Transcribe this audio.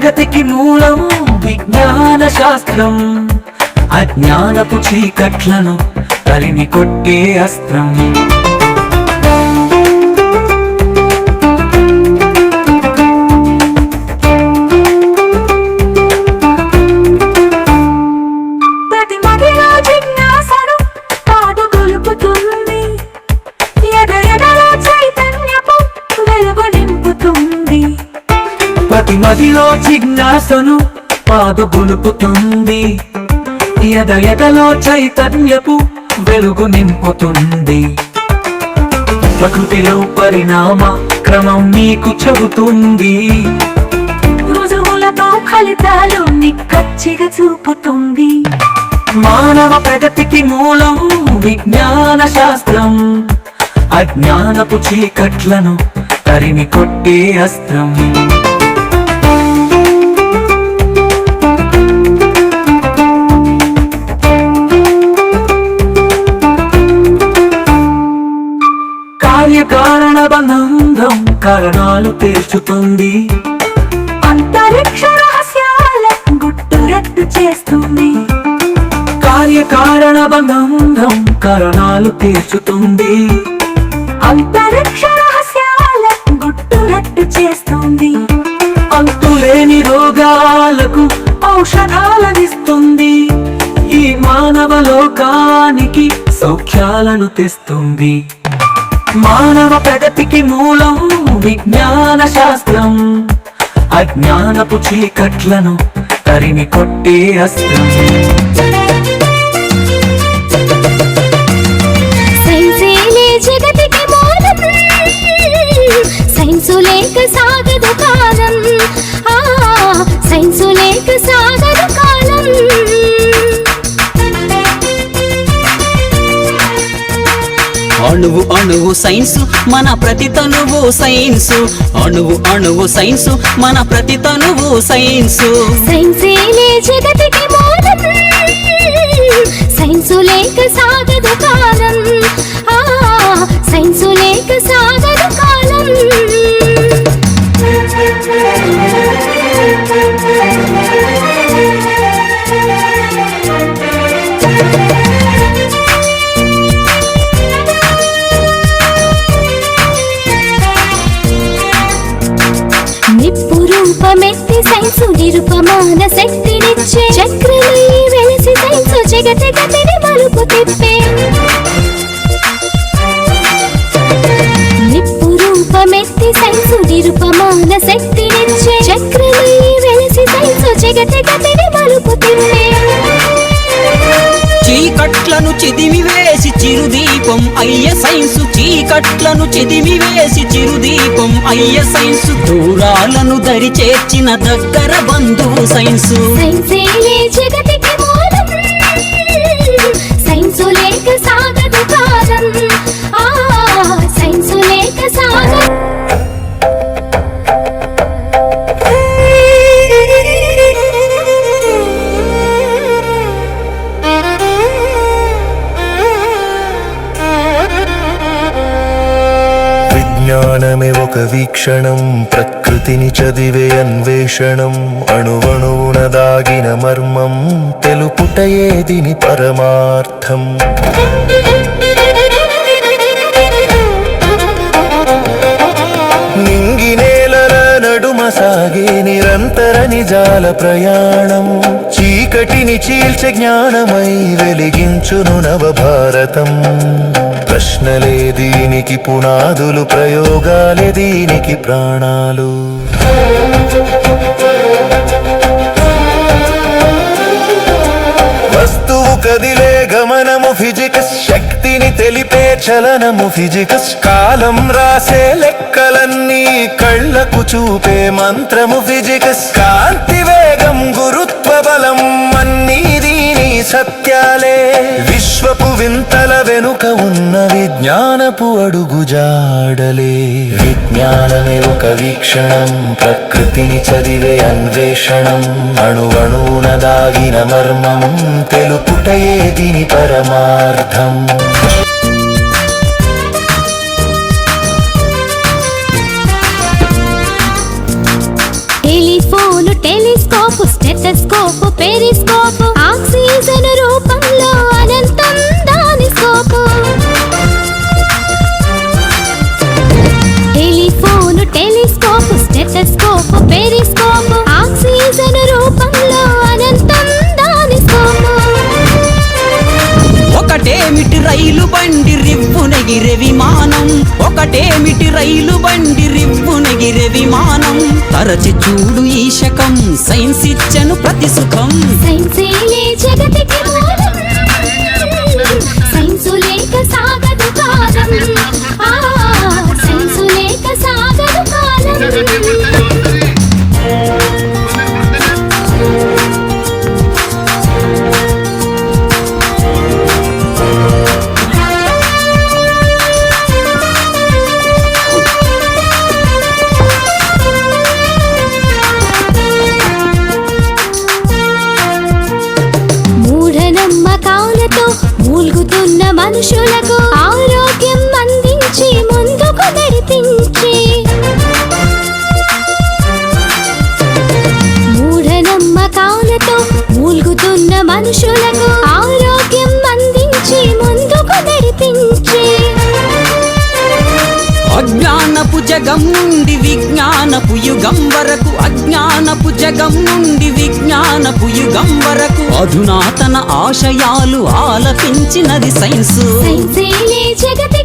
ప్రగతికి మూలం విజ్ఞాన శాస్త్రం, అజ్ఞానపు చీకట్లను తరిమి కొట్టే అస్త్రం. ప్రతి మదిలో జిజ్ఞాసను పాదు గొలుపుతుంది, ఎదలో చైతన్యపు వెలుగు నింపుతుంది. ప్రకృతిలో పరిణామ క్రమం నీకు చెబుతుంది, రుజువులతో ఫలితాలు నిక్కచ్చిగా చూపుతుంది. మానవ ప్రగతికి మూలం విజ్ఞాన శాస్త్రం, అజ్ఞానపు చీకట్లను తరిమి కొట్టే అస్త్రం. కార్యకారణ బంధం కారణాలు తీర్చుతుంది, అంతరిక్ష రహస్యాల గుట్టురట్టు చేస్తుంది. కార్యకారణ బంధం కారణాలు తీర్చుతుంది, అంతరిక్ష రహస్యాల గుట్టురట్టు చేస్తుంది. అంతులేని రోగాలకు ఔషధాలనిస్తుంది, ఈ మానవ లోకానికి సౌఖ్యాలను తెస్తుంది. మానవ ప్రగతికి మూలం విజ్ఞాన శాస్త్రం, అజ్ఞానపు చీకట్లను తరిమి కొట్టే అస్త్రం. జగతికి మూలం, సైన్సు లేక సాగదు కాలం, సైన్సు లేక సాగదు కాలం. అణువు అణువు సైన్సు మన ప్రతి తనువు సైన్సు, అణువు అణువు సైన్సు మన ప్రతి తనువు సైన్సు. సైన్సేలే జగతికి మూలం, సైన్సు లేక సాగదు కాలం, సైన్సు లేక సాగదు కాలం. నిప్పు రూపమెత్తి సైన్సు నిరుపమాన శక్తినిచ్చే, చక్రమై వెలసి సైన్సు జగతి గతిని మలుపు తిప్పే. నిప్పు రూపమెత్తి సైన్సు నిరుపమాన శక్తినిచ్చే, చక్రమై వెలసి సైన్సు జగతి గతిని మలుపు తిప్పే. చీకట్లను చిదిమి వేసి చిరుదీపం అయ్య సైన్సు, చీకట్లను చిదిమి వేసి చిరుదీపం అయ్య సైన్సు. దూరాలను దరి చేర్చిన దగ్గర బంధువు సైన్సు. సైన్సేలే జగతికి మూలం, సైన్సు లేక సాగదు కాలం, సైన్సు లేక సాగదు. విజ్ఞానమే ఒక వీక్షణం, ప్రకృతిని చదివే అన్వేషణం. అణువణువున దాగిన మర్మం తెలుపుటయే దీని పరమార్థం. నింగి నేలల నడుమ సాగే నిరంతర నిజాల ప్రయాణం, చీకటిని చీల్చే జ్ఞానమై వెలిగించును నవభారతం. ప్రశ్నలే దీనికి పునాదులు, ప్రయోగాలే దీనికి ప్రాణాలు. వస్తువు కదిలే గమనము ఫిజిక్స్, శక్తిని తెలిపే చలనము ఫిజిక్స్. కాలం రాసే లెక్కలన్నీ కళ్ళకు చూపే మంత్రము ఫిజిక్స్. కాంతి వేగం గురుత్వ బలం అన్నీ దీని సత్యాలే. విశ్వపు వింతల వెనుక ఉన్న విజ్ఞానపు అడుగుజాడలే. విజ్ఞానమే ఒక వీక్షణం, ప్రకృతిని చదివే అన్వేషణం. అణువణువున దాగిన మర్మం తెలుపుటయే దీని పరమార్థం. Telephone telescope stethoscope periscope oxygen రూపంలో అనంతం దాని scope telephone telescope stethoscope periscope oxygen రూపంలో అనంతం దాని స్కోప్ ఒకటేమిటి రైలు బండి రివ్వునెగిరే విమానం ఒకటేమిటి రైలు బండి రివ్వునెగిరే విమానం తరచి చూడు ఈ శకం సైన్స్ ఇచ్చను ప్రతి సుఖం సైన్సేలే జగతికి మూలం సైన్సు లేక సాగదు కాలం సైన్సు లేక సాగదు కాలం మూఢనమ్మకాలతో మూల్గుతున్న మనుషులకు ఆరోగ్యం అందించి ముందుకు నడిపించి మూఢనమ్మకాలతో మూల్గుతున్న మనుషులకు ఆరోగ్యం అందించి ముందుకు నడిపించి అజ్ఞానపు జగం నుండి విజ్ఞానపు యుగం వరకు అజ్ఞానపు జగం నుండి విజ్ఞానపు యుగం వరకు అధునాతన ఆశయాలు ఆలపించినది సైన్సు సైన్సేలే జగతి